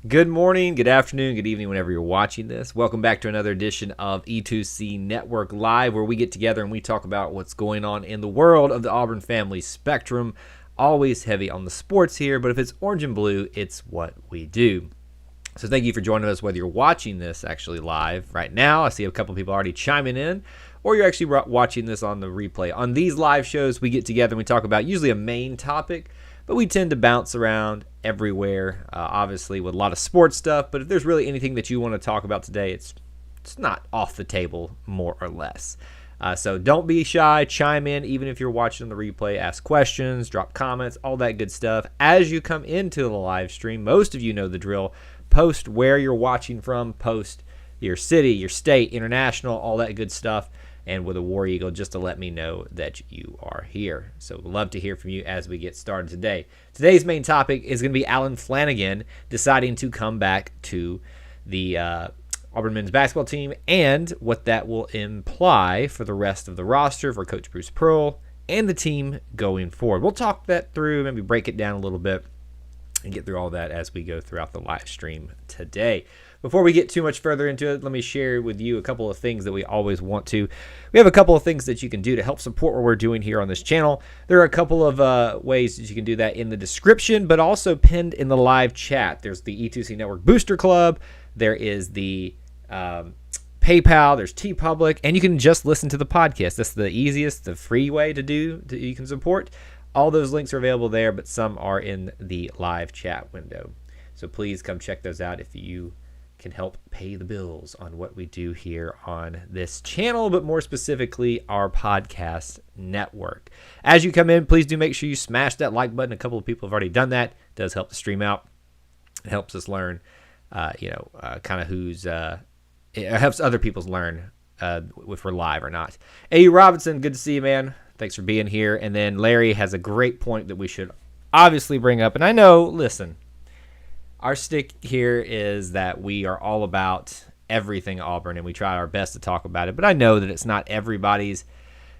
Good morning, good afternoon, good evening, whenever you're watching this. Welcome back to another edition of E2C Network Live, where we get together and we talk about what's going on in the world of the Auburn Family spectrum. Always heavy on the sports here, but if it's orange and blue, it's what we do. So thank you for joining us, whether you're watching this actually live right now. I see a couple people already chiming in, or you're actually watching this on the replay. On these live shows, we get together and we talk about usually a main topic, but we tend to bounce around everywhere, obviously with a lot of sports stuff. But if there's really anything that you want to talk about today, it's not off the table, more or less. So don't be shy. Chime in, even if you're watching the replay. Ask questions, drop comments, all that good stuff. As you come into the live stream, most of you know the drill. Post where you're watching from. Post your city, your state, international, all that good stuff. And with a War Eagle, just to let me know that you are here. So we'd love to hear from you as we get started today. Today's main topic is going to be Alan Flanigan deciding to come back to the Auburn men's basketball team and what that will imply for the rest of the roster, for Coach Bruce Pearl and the team going forward. We'll talk that through, maybe break it down a little bit and get through all that as we go throughout the live stream today. Before we get too much further into it, let me share with you a couple of things that we always want to. We have a couple of things that you can do to help support what we're doing here on this channel. There are a couple of ways that you can do that in the description, but also pinned in the live chat. There's the E2C Network Booster Club. There is the PayPal. There's TeePublic. And you can just listen to the podcast. That's the easiest, the free way to do. You can support. All those links are available there, but some are in the live chat window. So please come check those out if you can help pay the bills on what we do here on this channel, but more specifically our podcast network. As you come in, please do make sure you smash that like button. A couple of people have already done that. It does help the stream out. It helps us learn, kind of who's. It helps other people learn if we're live or not. A. Robinson, good to see you, man. Thanks for being here. And then Larry has a great point that we should obviously bring up. And I know, listen, our stick here is that we are all about everything Auburn, and we try our best to talk about it. But I know that it's not everybody's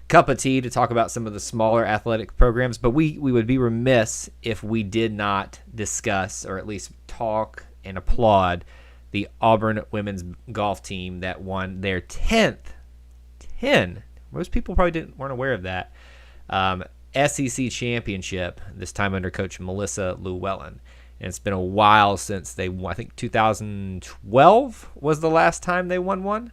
cup of tea to talk about some of the smaller athletic programs. But we would be remiss if we did not discuss, or at least talk and applaud, the Auburn women's golf team that won their 10th. Most people probably weren't aware of that. SEC championship, this time under Coach Melissa Llewellyn. And it's been a while since they won. I think 2012 was the last time they won one.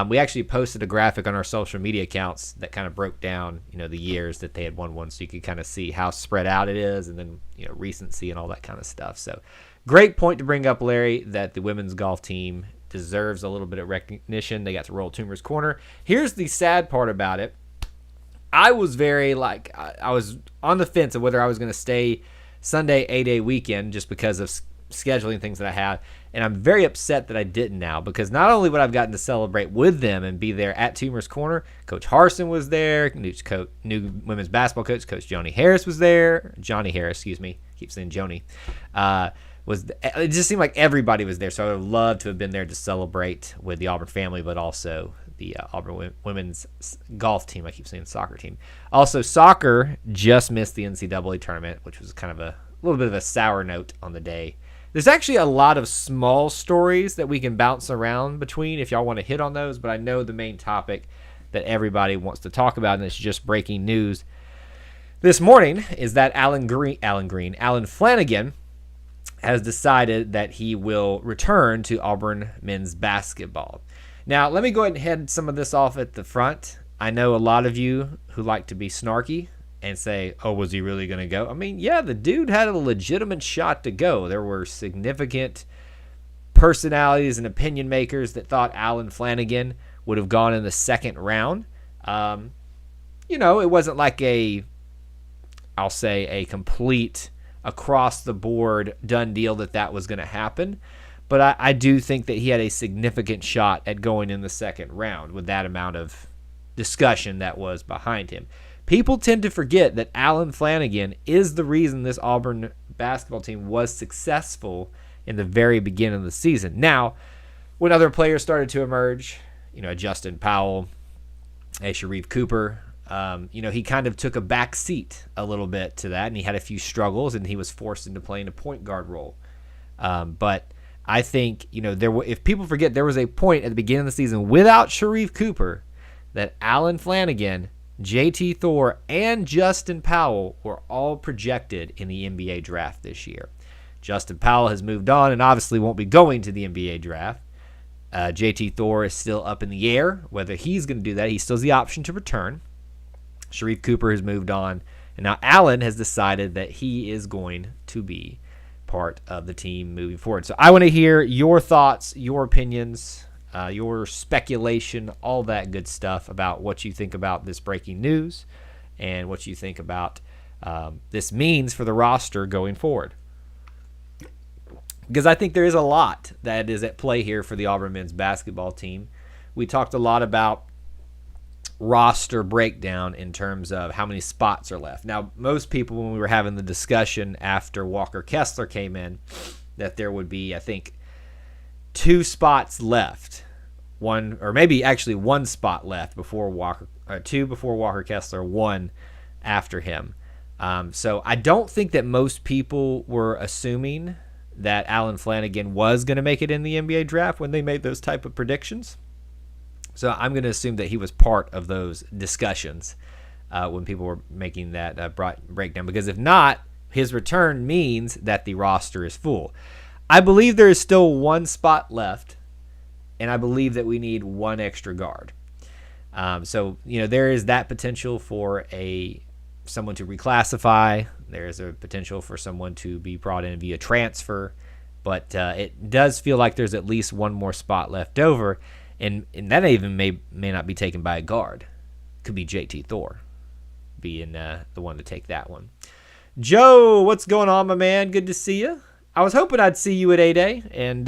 We actually posted a graphic on our social media accounts that kind of broke down, the years that they had won one, so you could kind of see how spread out it is, and then recency and all that kind of stuff. So, great point to bring up, Larry, that the women's golf team deserves a little bit of recognition. They got to roll Toomer's Corner. Here's the sad part about it. I was I was on the fence of whether I was going to stay Sunday 8-day weekend just because of scheduling things that I had. And I'm very upset that I didn't now, because not only would I've gotten to celebrate with them and be there at Toomer's Corner, Coach Harsin was there, new women's basketball coach, Coach Johnny Harris was there. Johnny Harris, excuse me. Keep saying Joni. It just seemed like everybody was there, so I would have loved to have been there to celebrate with the Auburn family, but also the Auburn women's golf team. I keep saying soccer team. Also, soccer just missed the NCAA tournament, which was kind of a little bit of a sour note on the day. There's actually a lot of small stories that we can bounce around between if y'all want to hit on those, but I know the main topic that everybody wants to talk about, and it's just breaking news this morning, is that Alan Flanigan has decided that he will return to Auburn men's basketball. Now, let me go ahead and head some of this off at the front. I know a lot of you who like to be snarky and say, oh, was he really going to go? I mean, yeah, the dude had a legitimate shot to go. There were significant personalities and opinion makers that thought Alan Flanigan would have gone in the second round. It wasn't like a complete across-the-board done deal that was going to happen. But I do think that he had a significant shot at going in the second round with that amount of discussion that was behind him. People tend to forget that Alan Flanigan is the reason this Auburn basketball team was successful in the very beginning of the season. Now, when other players started to emerge, Justin Powell, Sharif Cooper, he kind of took a back seat a little bit to that, and he had a few struggles, and he was forced into playing a point guard role. But I think, if people forget, there was a point at the beginning of the season without Sharif Cooper that Allen Flanigan, JT Thor, and Justin Powell were all projected in the NBA draft this year. Justin Powell has moved on and obviously won't be going to the NBA draft. JT Thor is still up in the air whether he's going to do that. He still has the option to return. Sharif Cooper has moved on. And now Allen has decided that he is going to be part of the team moving forward. So I want to hear your thoughts, your opinions, your speculation, all that good stuff about what you think about this breaking news and what you think about this means for the roster going forward. Because I think there is a lot that is at play here for the Auburn men's basketball team. We talked a lot about roster breakdown in terms of how many spots are left. Now, most people, when we were having the discussion after Walker Kessler came in, that there would be, I think, 2 spots left. One, or maybe actually 1 spot left before Walker, 2 before Walker Kessler, 1 after him. So I don't think that most people were assuming that Allen Flanigan was going to make it in the NBA draft when they made those type of predictions. So I'm going to assume that he was part of those discussions when people were making that breakdown. Because if not, his return means that the roster is full. I believe there is still 1 spot left, and I believe that we need 1 extra guard. So there is that potential for someone to reclassify. There is a potential for someone to be brought in via transfer. But it does feel like there's at least 1 more spot left over. And that even may not be taken by a guard. Could be JT Thor being the one to take that one. Joe, what's going on, my man? Good to see you. I was hoping I'd see you at A-Day and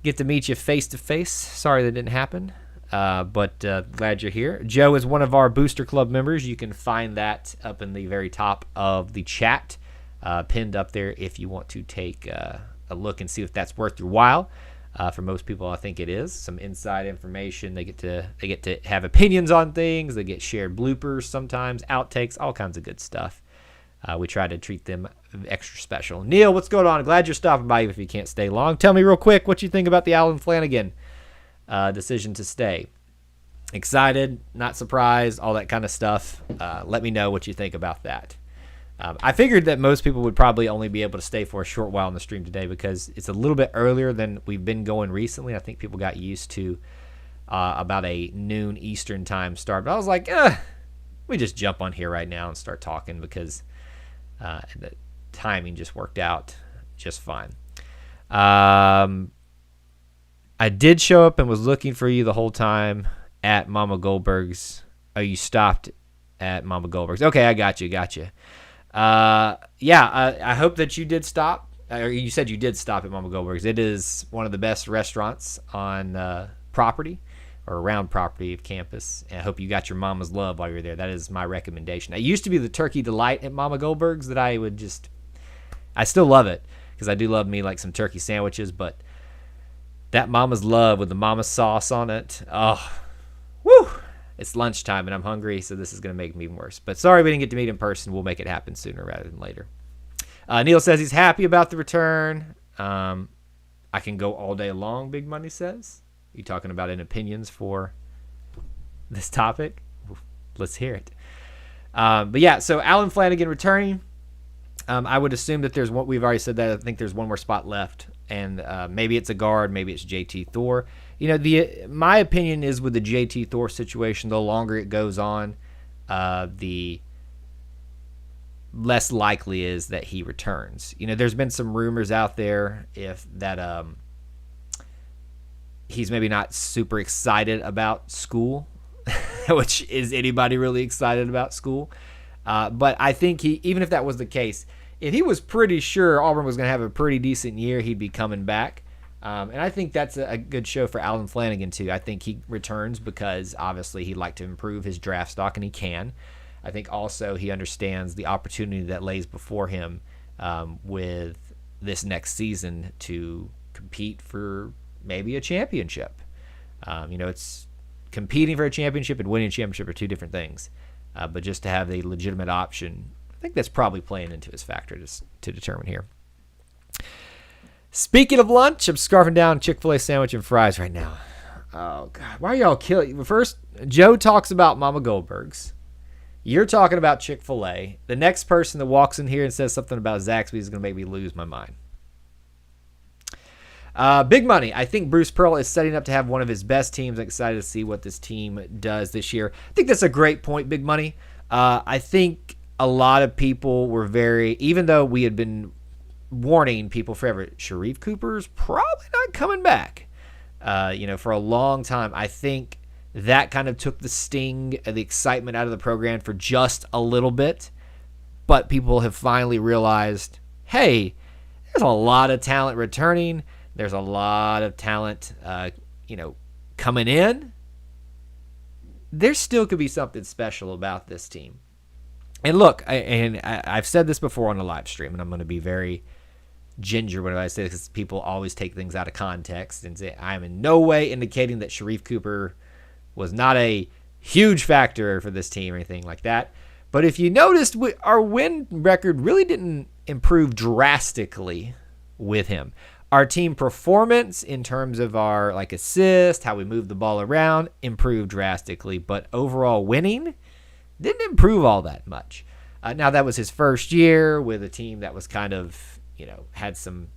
get to meet you face-to-face. Sorry that didn't happen, but glad you're here. Joe is one of our Booster Club members. You can find that up in the very top of the chat, pinned up there if you want to take a look and see if that's worth your while. For most people, I think it is. Some inside information. They get to have opinions on things. They get shared bloopers sometimes, outtakes, all kinds of good stuff. We try to treat them extra special. Neil, what's going on? Glad you're stopping by if you can't stay long. Tell me real quick what you think about the Allen Flanigan decision to stay. Excited, not surprised, all that kind of stuff. Let me know what you think about that. I figured that most people would probably only be able to stay for a short while on the stream today because it's a little bit earlier than we've been going recently. I think people got used to about a noon Eastern time start. But I was like, we just jump on here right now and start talking because the timing just worked out just fine. I did show up and was looking for you the whole time at Mama Goldberg's. Oh, you stopped at Mama Goldberg's. Okay, I got you. I hope that you did stop. Or you said you did stop at Mama Goldberg's. It is one of the best restaurants on property or around property of campus. And I hope you got your mama's love while you were there. That is my recommendation. It used to be the Turkey Delight at Mama Goldberg's that I still love it because I do love me like some turkey sandwiches, but that mama's love with the mama sauce on it. Oh, woo! It's lunchtime, and I'm hungry, so this is going to make me even worse. But sorry we didn't get to meet in person. We'll make it happen sooner rather than later. Neil says he's happy about the return. I can go all day long, Big Money says. You talking about in opinions for this topic? Let's hear it. But yeah, so Allen Flanigan returning. I would assume that there's one. We've already said that. I think there's 1 more spot left, and maybe it's a guard, maybe it's JT Thor. My opinion is with the JT Thor situation, the longer it goes on, the less likely is that he returns. There's been some rumors out there that he's maybe not super excited about school, which is anybody really excited about school? But I think even if that was the case, if he was pretty sure Auburn was going to have a pretty decent year, he'd be coming back. And I think that's a good show for Allen Flanigan, too. I think he returns because, obviously, he'd like to improve his draft stock, and he can. I think also he understands the opportunity that lays before him with this next season to compete for maybe a championship. It's competing for a championship and winning a championship are 2 different things. But just to have a legitimate option, I think that's probably playing into his factor to determine here. Speaking of lunch, I'm scarfing down a Chick-fil-A sandwich and fries right now. Oh, God. Why are y'all killing? First, Joe talks about Mama Goldberg's. You're talking about Chick-fil-A. The next person that walks in here and says something about Zaxby's is going to make me lose my mind. Big money. I think Bruce Pearl is setting up to have one of his best teams. I'm excited to see what this team does this year. I think that's a great point, Big Money. I think a lot of people were even though we had been warning people forever, Sharif Cooper's probably not coming back. For a long time. I think that kind of took the sting and the excitement out of the program for just a little bit. But people have finally realized, hey, there's a lot of talent returning. There's a lot of talent, coming in. There still could be something special about this team. And look, I've said this before on the live stream, and I'm going to be very ginger when I say this, because people always take things out of context and say I'm in no way indicating that Sharif Cooper was not a huge factor for this team or anything like that. But if you noticed, our win record really didn't improve drastically with him. Our team performance in terms of our assist, how we move the ball around, improved drastically. But overall winning didn't improve all that much. Now, that was his first year with a team that was kind of, had some,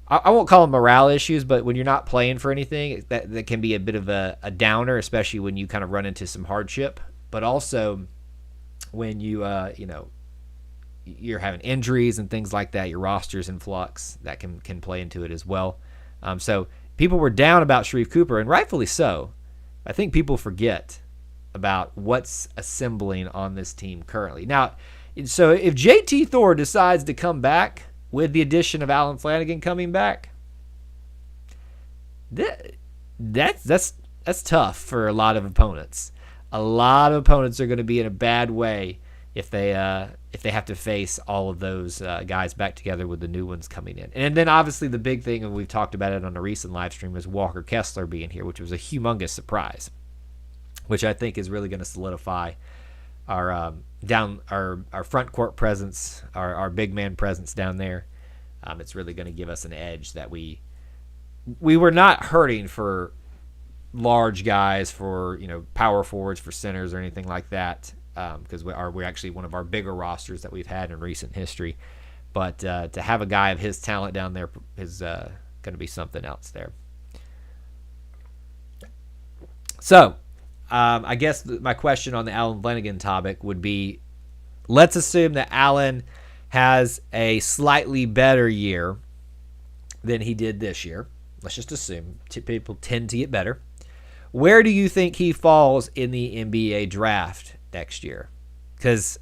I won't call them morale issues, but when you're not playing for anything, that can be a bit of a downer, especially when you kind of run into some hardship. But also when you're having injuries and things like that, your roster's in flux, that can play into it as well. So people were down about Sharif Cooper, and rightfully so. I think people forget about what's assembling on this team currently. Now, so if JT Thor decides to come back with the addition of Alan Flanigan coming back, that's tough for a lot of opponents. A lot of opponents are going to be in a bad way if they have to face all of those guys back together with the new ones coming in. And then obviously the big thing, and we've talked about it on a recent live stream, is Walker Kessler being here, which was a humongous surprise, which I think is really going to solidify our front court presence, our big man presence down there. It's really going to give us an edge that we were not hurting for large guys, for power forwards, for centers or anything like that, because we're actually one of our bigger rosters that we've had in recent history. But to have a guy of his talent down there is going to be something else there. So I guess my question on the Alan Flanigan topic would be, let's assume that Alan has a slightly better year than he did this year. Let's just assume. People tend to get better. Where do you think he falls in the NBA draft next year? Because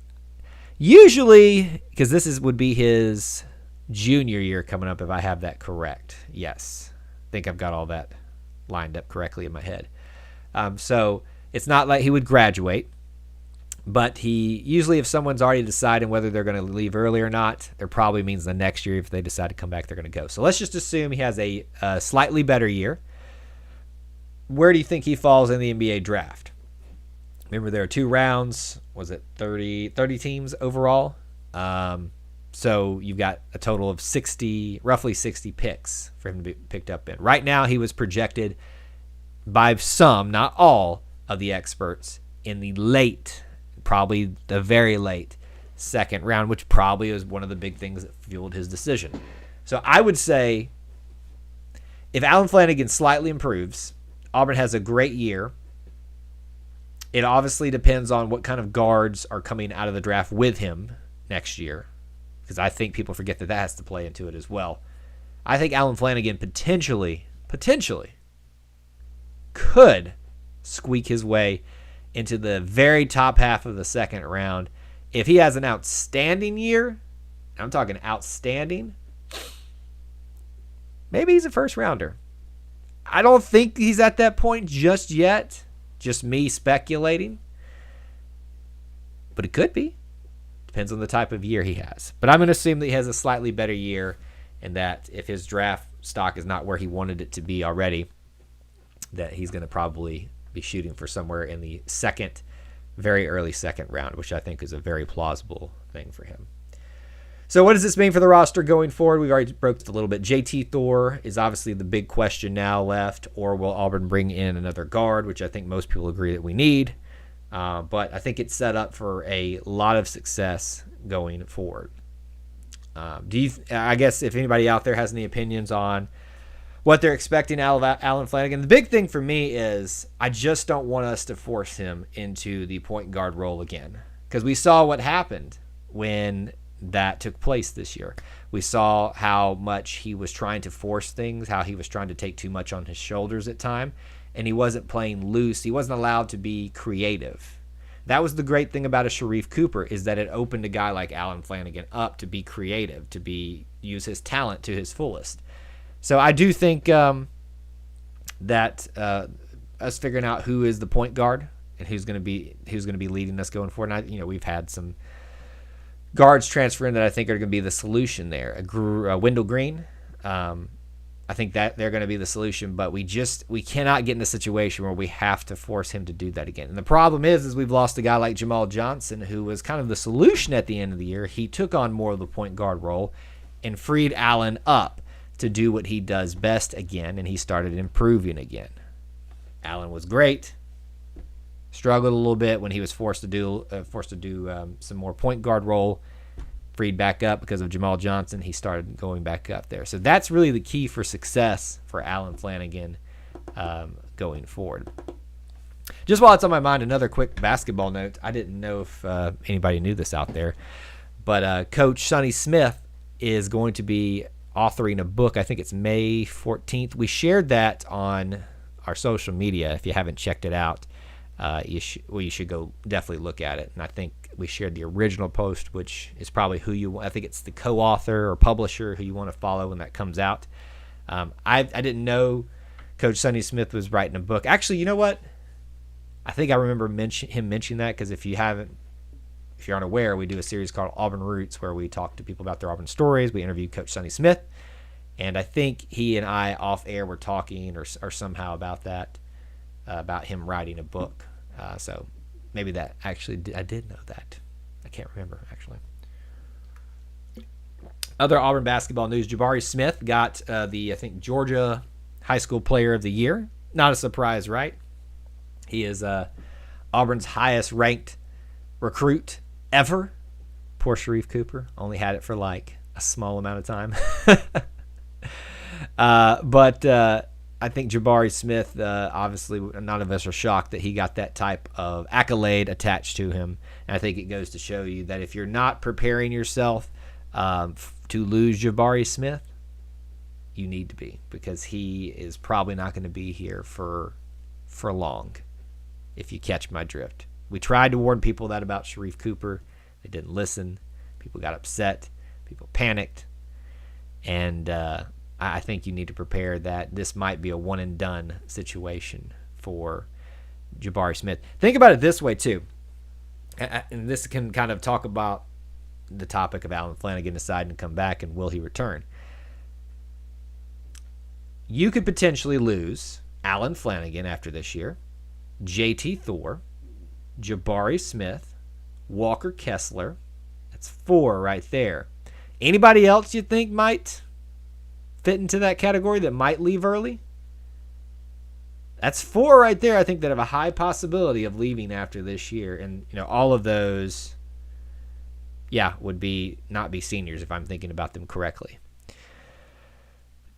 this would be his junior year coming up, if I have that correct. Yes. I think I've got all that lined up correctly in my head. So it's not like he would graduate, but he usually, if someone's already deciding whether they're going to leave early or not, there probably means the next year, if they decide to come back, they're going to go. So let's just assume he has a slightly better year. Where do you think he falls in the NBA draft? Remember, there are 2 rounds. Was it 30 teams overall? So you've got a total of roughly 60 picks for him to be picked up in. Right now, he was projected by some, not all, of the experts in the late, probably the very late second round, which probably is one of the big things that fueled his decision. So I would say if Alan Flanigan slightly improves, Auburn has a great year. It obviously depends on what kind of guards are coming out of the draft with him next year, because I think people forget that has to play into it as well. I think Alan Flanigan potentially could squeak his way into the very top half of the second round. If he has an outstanding year, I'm talking outstanding, maybe he's a first rounder. I don't think he's at that point just yet. Just me speculating. But it could be. Depends on the type of year he has. But I'm going to assume that he has a slightly better year, and that if his draft stock is not where he wanted it to be already, that he's going to probably be shooting for somewhere in the very early second round, which I think is a very plausible thing for him. So what does this mean for the roster going forward? We've already broke this a little bit. JT Thor is obviously the big question now left, or will Auburn bring in another guard, which I think most people agree that we need. But I think it's set up for a lot of success going forward. I guess if anybody out there has any opinions on what they're expecting out of Alan Flanigan, the big thing for me is I just don't want us to force him into the point guard role again, because we saw what happened when that took place this year. We saw how much he was trying to force things, how he was trying to take too much on his shoulders at time, and he wasn't playing loose. He wasn't allowed to be creative. That was the great thing about a Sharif Cooper, is that it opened a guy like Alan Flanigan up to be creative, to use his talent to his fullest. So I do think that us figuring out who is the point guard and who's going to be leading us going forward. And we've had some guards transfer in that I think are going to be the solution there. Wendell Green, I think that they're going to be the solution, but we cannot get in a situation where we have to force him to do that again. And the problem is we've lost a guy like Jamal Johnson, who was kind of the solution at the end of the year. He took on more of the point guard role and freed Allen up to do what he does best again, and he started improving again. Allen was great. Struggled a little bit when he was forced to do some more point guard role. Freed back up because of Jamal Johnson. He started going back up there. So that's really the key for success for Alan Flanigan going forward. Just while it's on my mind, another quick basketball note. I didn't know if anybody knew this out there, but Coach Sonny Smith is going to be authoring a book. I think it's May 14th. We shared that on our social media. If you haven't checked it out, you should go definitely look at it. And I think we shared the original post, which is probably I think it's the co-author or publisher who you want to follow when that comes out. I didn't know Coach Sonny Smith was writing a book. Actually, you know what? I think I remember him mentioning that, because if you're unaware, we do a series called Auburn Roots, where we talk to people about their Auburn stories. We interview Coach Sonny Smith, and I think he and I off air were talking or somehow about that, about him writing a book. So maybe that actually, I did know that. I can't remember, actually. Other Auburn basketball news, Jabari Smith got I think, Georgia High School Player of the Year. Not a surprise, right? He is Auburn's highest ranked recruit ever. Poor Sharif Cooper. Only had it for like a small amount of time. But I think Jabari Smith, obviously none of us are shocked that he got that type of accolade attached to him. And I think it goes to show you that if you're not preparing yourself to lose Jabari Smith, you need to be, because he is probably not going to be here for long, if you catch my drift. We tried to warn people that about Sharif Cooper. They didn't listen. People got upset. People panicked. And I think you need to prepare that this might be a one-and-done situation for Jabari Smith. Think about it this way, too. And this can kind of talk about the topic of Alan Flanigan deciding to come back and will he return. You could potentially lose Alan Flanigan after this year, JT Thor, Jabari Smith, Walker Kessler. That's 4 right there. Anybody else you think might fit into that category that might leave early? That's 4 right there, I think, that have a high possibility of leaving after this year. And, all of those, would not be seniors if I'm thinking about them correctly.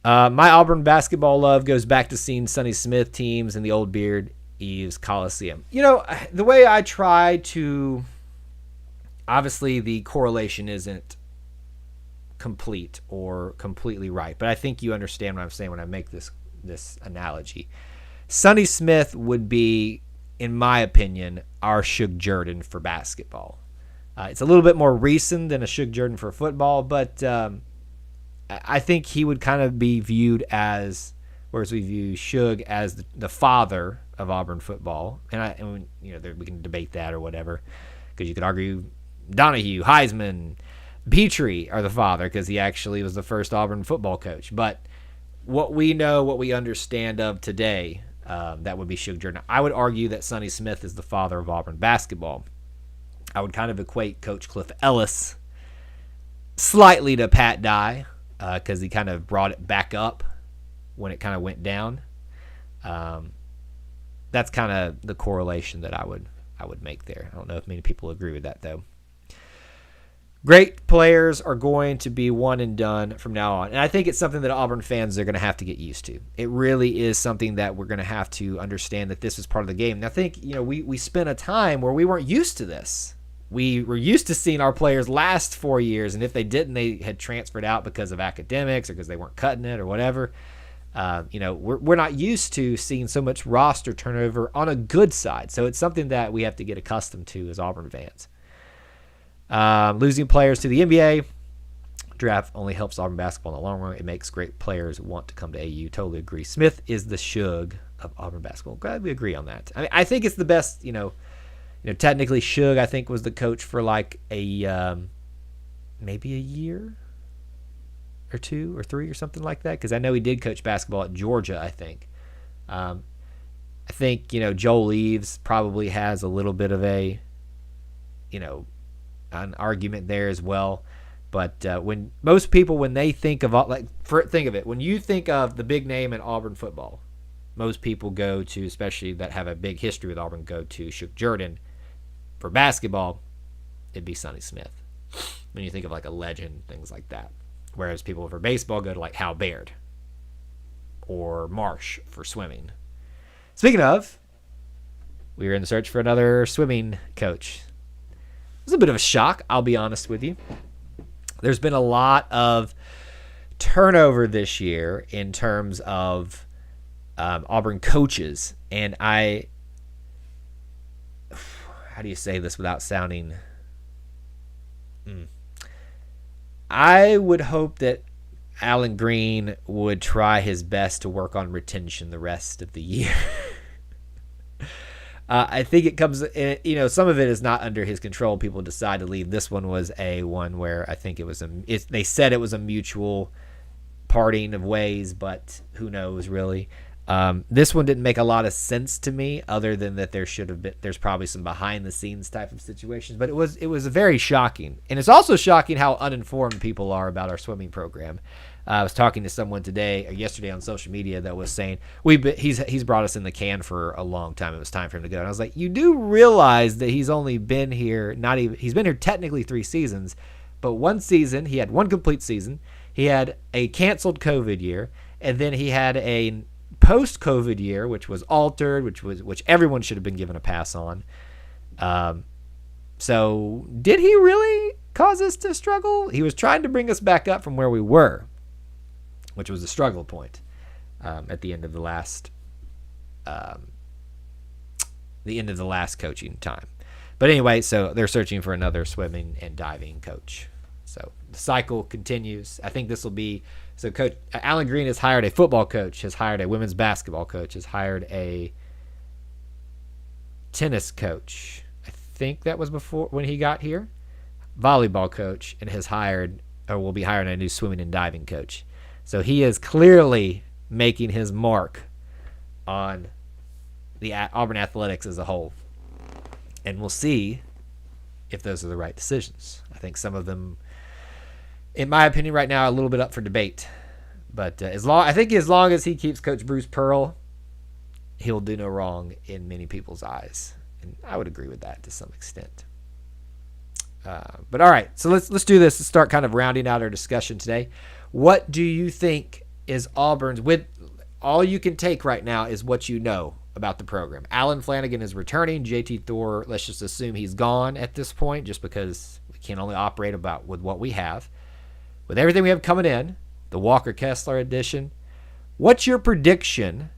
My Auburn basketball love goes back to seeing Sonny Smith teams in the Old Beard Eves Coliseum. The way I try to, obviously the correlation isn't complete or completely right, but I think you understand what I'm saying when I make this analogy. Sonny Smith would be, in my opinion, our Shug Jordan for basketball. It's a little bit more recent than a Shug Jordan for football, but I think he would kind of be viewed as, whereas we view Shug as the father of Auburn football, and we can debate that or whatever, because you could argue Donahue, Heisman, Petrie are the father, because he actually was the first Auburn football coach. But what we know, what we understand of today, that would be Shug Jordan. I would argue that Sonny Smith is the father of Auburn basketball. I would kind of equate Coach Cliff Ellis slightly to Pat Dye because he kind of brought it back up when it kind of went down. That's kind of the correlation that I would make there. I don't know if many people agree with that, though. Great players are going to be one and done from now on. And I think it's something that Auburn fans are going to have to get used to. It really is something that we're going to have to understand that this is part of the game. And I think, we spent a time where we weren't used to this. We were used to seeing our players last 4 years, and if they didn't, they had transferred out because of academics or because they weren't cutting it or whatever. We're not used to seeing so much roster turnover on a good side. So it's something that we have to get accustomed to as Auburn fans. Losing players to the NBA draft only helps Auburn basketball in the long run. It makes great players want to come to AU. Totally agree. Smith is the Suge of Auburn basketball. Glad we agree on that. I think it's the best. Technically Suge I think was the coach for like maybe a year or 2 or 3 or something like that, because I know he did coach basketball at Georgia. I think Joel Eves probably has a little bit of a an argument there as well. But when most people, when they think of think of it, when you think of the big name in Auburn football, most people go to, especially that have a big history with Auburn, go to Shook Jordan. For basketball, it'd be Sonny Smith. When you think of like a legend, things like that. Whereas people for baseball go to like Hal Baird or Marsh for swimming. Speaking of, we were in the search for another swimming coach. It was a bit of a shock, I'll be honest with you. There's been a lot of turnover this year in terms of Auburn coaches. And how do you say this without sounding... I would hope that Alan Green would try his best to work on retention the rest of the year. I think it comes, some of it is not under his control. People decide to leave. This one was one where I think they said it was a mutual parting of ways, but who knows really. This one didn't make a lot of sense to me, other than that there's probably some behind the scenes type of situations, but it was very shocking. And it's also shocking how uninformed people are about our swimming program. I was talking to someone yesterday on social media that was saying he's brought us in the can for a long time. It was time for him to go. And I was like, you do realize that he's only been here, he's been here technically 3 seasons, but one season, he had one complete season. He had a canceled COVID year, and then he had a post-COVID year, which was altered, which everyone should have been given a pass on. So did he really cause us to struggle? He was trying to bring us back up from where we were, which was a struggle point at the end of the last coaching time. But anyway, so they're searching for another swimming and diving coach. So the cycle continues. I think this will be, so Coach Alan Green has hired a football coach, has hired a women's basketball coach, has hired a tennis coach. I think that was before when he got here. Volleyball coach, and will be hiring a new swimming and diving coach. So he is clearly making his mark on the Auburn athletics as a whole. And we'll see if those are the right decisions. I think some of them, in my opinion right now, are a little bit up for debate. But as long as he keeps Coach Bruce Pearl, he'll do no wrong in many people's eyes. And I would agree with that to some extent. But all right, so let's do this. Let's start kind of rounding out our discussion today. What do you think is Auburn's, with all you can take right now is what you know about the program? Alan Flanigan is returning. JT Thor, let's just assume he's gone at this point, just because we can only operate with what we have. With everything we have coming in, the Walker Kessler edition, what's your prediction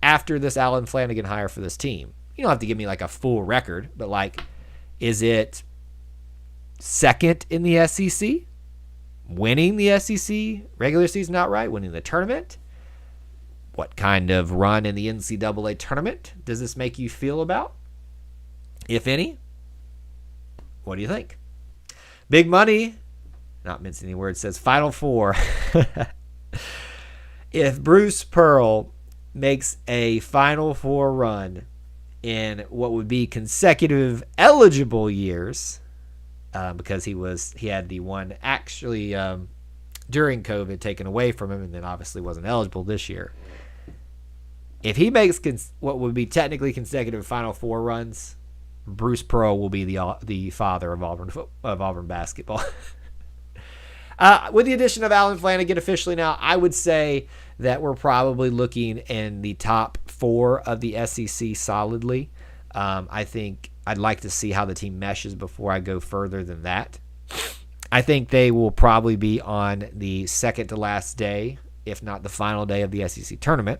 after this Alan Flanigan hire for this team? You don't have to give me like a full record, but like, is it second in the SEC? Winning the SEC regular season outright? Winning the tournament? What kind of run in the NCAA tournament does this make you feel about, if any? What do you think? Big Money, not mincing any words, says Final Four. If Bruce Pearl makes a Final Four run in what would be consecutive eligible years, because he had the one actually during COVID taken away from him, and then obviously wasn't eligible this year. If he makes what would be technically consecutive Final Four runs, Bruce Pearl will be the father of Auburn basketball. With the addition of Alan Flanigan officially now, I would say that we're probably looking in the top 4 of the SEC solidly. I think I'd like to see how the team meshes before I go further than that. I think they will probably be on the second to last day, if not the final day of the SEC tournament.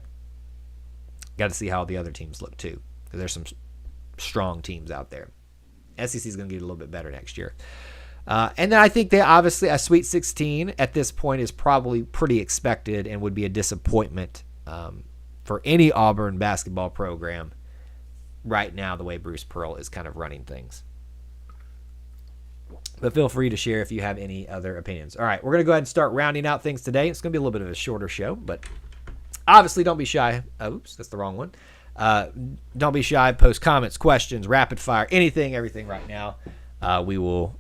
Got to see how the other teams look too, because there's some strong teams out there. SEC is going to get a little bit better next year. And then I think they obviously a Sweet 16 at this point is probably pretty expected and would be a disappointment for any Auburn basketball program right now, the way Bruce Pearl is kind of running things. But feel free to share if you have any other opinions. All right, we're going to go ahead and start rounding out things today. It's going to be a little bit of a shorter show, but obviously don't be shy. Oops, that's the wrong one. Don't be shy. Post comments, questions, rapid fire, anything, everything right now. We will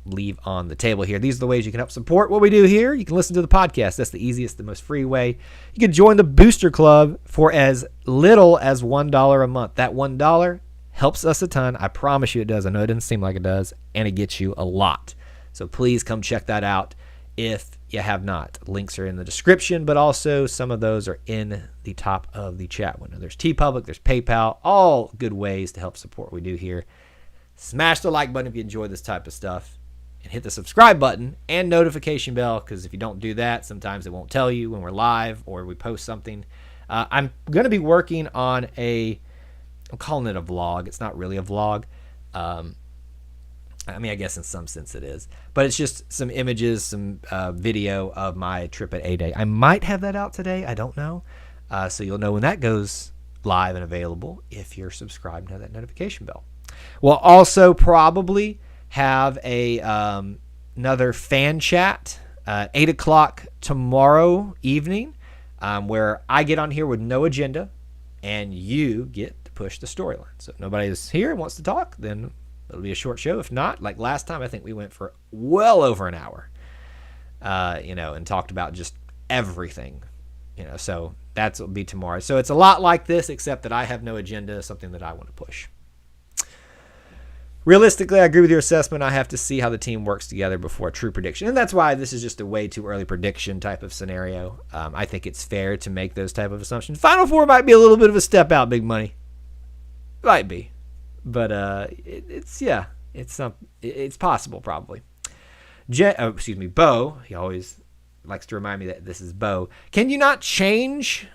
leave on the table here. These are the ways you can help support what we do here. You can listen to the podcast. That's the easiest, the most free way. You can join the Booster Club for as little as $1 a month. That $1 helps us a ton. I promise you it does. I know it doesn't seem like it does, and it gets you a lot. So please come check that out if you have not. Links are in the description, but also some of those are in the top of the chat window. There's TeePublic, there's PayPal, all good ways to help support what we do here. Smash the like button if you enjoy this type of stuff, and hit the subscribe button and notification bell, because if you don't do that, sometimes it won't tell you when we're live or we post something. I'm going to be working on I'm calling it a vlog. It's not really a vlog. I mean, I guess in some sense it is. But it's just some images, some video of my trip at A-Day. I might have that out today. I don't know. So you'll know when that goes live and available if you're subscribed and have that notification bell. We'll also probably have another fan chat at 8 o'clock tomorrow evening where I get on here with no agenda and you get push the storyline. So if nobody's here and wants to talk, then it'll be a short show. If not, like last time, I think we went for well over an hour, and talked about just everything, so that's what will be tomorrow. So it's a lot like this, except that I have no agenda, something that I want to push. Realistically, I agree with your assessment. I have to see how the team works together before a true prediction. And that's why this is just a way too early prediction type of scenario. I think it's fair to make those type of assumptions. Final Four might be a little bit of a step out, big money. Might be, but it's possible probably. Bo. He always likes to remind me that this is Bo. Can you not change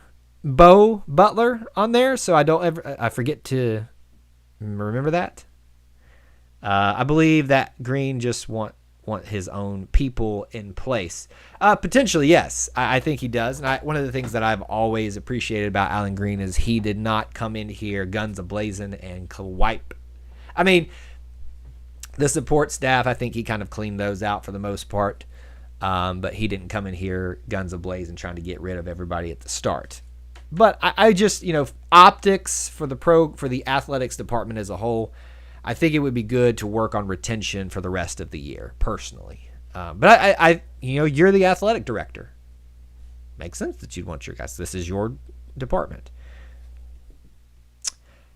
Bo Butler on there so I forget to remember that? I believe that Green just want his own people in place. Potentially, yes. I think he does. And one of the things that I've always appreciated about Alan Green is he did not come in here guns a-blazing and wipe. I mean, the support staff, I think he kind of cleaned those out for the most part. But he didn't come in here guns a-blazing trying to get rid of everybody at the start. But I just, optics for the athletics department as a whole, I think it would be good to work on retention for the rest of the year, personally. But you're the athletic director. Makes sense that you'd want your guys. This is your department.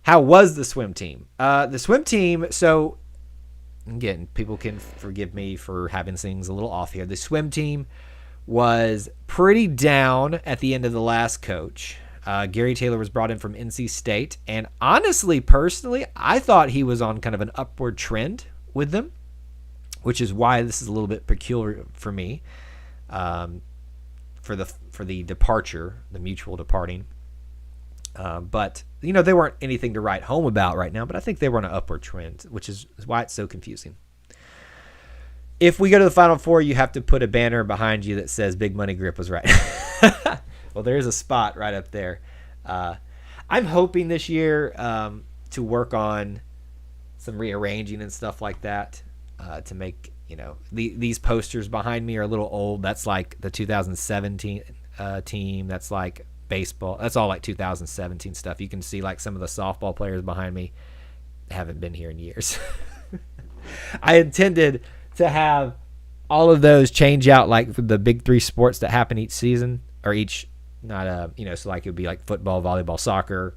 How was the swim team? The swim team, so again, people can forgive me for having things a little off here. The swim team was pretty down at the end of the last coach. Gary Taylor was brought in from NC State, and honestly, personally, I thought he was on kind of an upward trend with them, which is why this is a little bit peculiar for me, for the departure, the mutual departing. But they weren't anything to write home about right now, but I think they were on an upward trend, which is why it's so confusing. If we go to the Final Four, you have to put a banner behind you that says Big Money Grip was right. Well, there's a spot right up there. I'm hoping this year to work on some rearranging and stuff like that to make, these posters behind me are a little old. That's like the 2017 team. That's like baseball. That's all like 2017 stuff. You can see like some of the softball players behind me haven't been here in years. I intended to have all of those change out like for the big three sports that happen each season or each, not so like it would be like football, volleyball, soccer,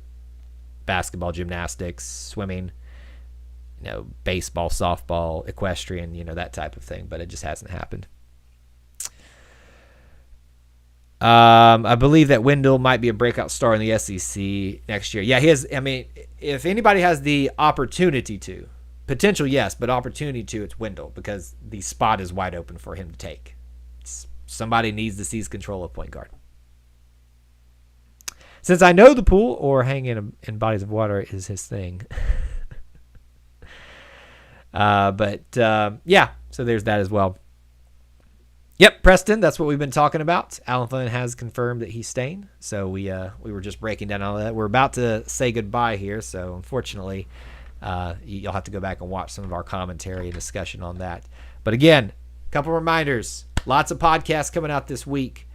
basketball, gymnastics, swimming, baseball, softball, equestrian, that type of thing, but it just hasn't happened. I believe that Wendell might be a breakout star in the SEC next year. Yeah, he has. I mean, if anybody has the opportunity to, potential, yes, but opportunity to, it's Wendell because the spot is wide open for him to take. Somebody needs to seize control of point guard. Since I know the pool or hanging in bodies of water is his thing. Yeah, so there's that as well. Yep, Preston, that's what we've been talking about. Alan Flynn has confirmed that he's staying. So we were just breaking down all that. We're about to say goodbye here, so unfortunately, you'll have to go back and watch some of our commentary and discussion on that. But again, a couple reminders. Lots of podcasts coming out this week.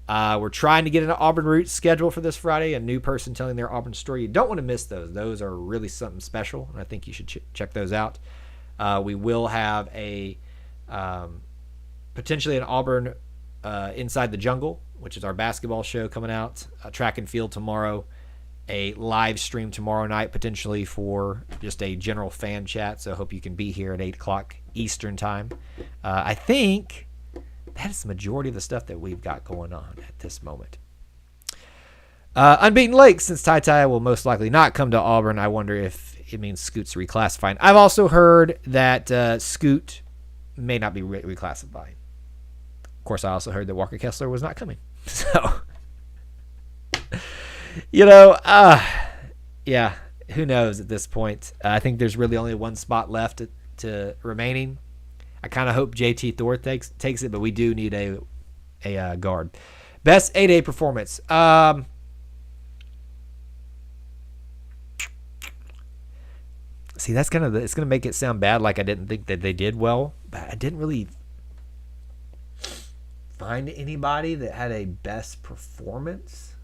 We're trying to get an Auburn Roots schedule for this Friday, a new person telling their Auburn story. You don't want to miss those. Those are really something special, and I think you should check those out. We will have a potentially an Auburn Inside the Jungle, which is our basketball show coming out, track and field tomorrow, a live stream tomorrow night potentially for just a general fan chat, so I hope you can be here at 8 o'clock Eastern time. I think that is the majority of the stuff that we've got going on at this moment. Unbeaten Lake, since Ty will most likely not come to Auburn, I wonder if it means Scoot's reclassifying. I've also heard that Scoot may not be reclassifying. Of course, I also heard that Walker Kessler was not coming. So, yeah, who knows at this point. I think there's really only one spot left to remaining. I kind of hope JT Thor takes it, but we do need a guard. Best 8A performance. See, that's it's gonna make it sound bad, like I didn't think that they did well, but I didn't really find anybody that had a best performance.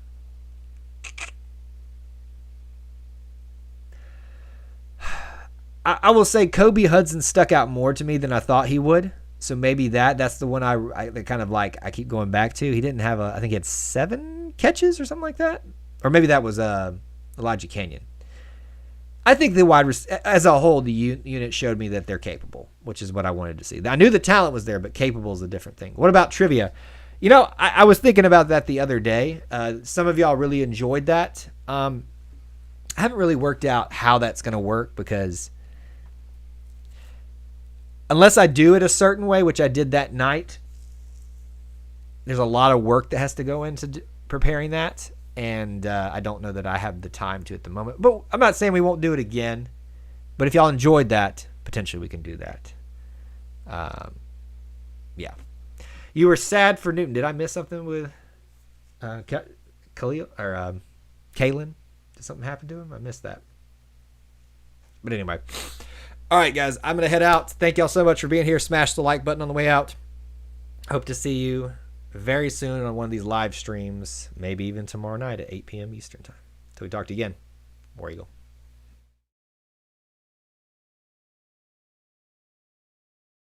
I will say Kobe Hudson stuck out more to me than I thought he would. So maybe that's the one I kind of like. I keep going back to. He didn't have I think he had 7 catches or something like that, or maybe that was Elijah Canyon. I think as a whole, the unit showed me that they're capable, which is what I wanted to see. I knew the talent was there, but capable is a different thing. What about trivia? I was thinking about that the other day. Some of y'all really enjoyed that. I haven't really worked out how that's going to work because unless I do it a certain way, which I did that night, there's a lot of work that has to go into preparing that. And I don't know that I have the time to at the moment. But I'm not saying we won't do it again. But if y'all enjoyed that, potentially we can do that. Yeah. You were sad for Newton. Did I miss something with Khalil or Kalen? Did something happen to him? I missed that. But anyway. All right, guys. I'm going to head out. Thank y'all so much for being here. Smash the like button on the way out. Hope to see you very soon on one of these live streams, maybe even tomorrow night at 8 p.m. Eastern time. Till we talk to you again. War Eagle.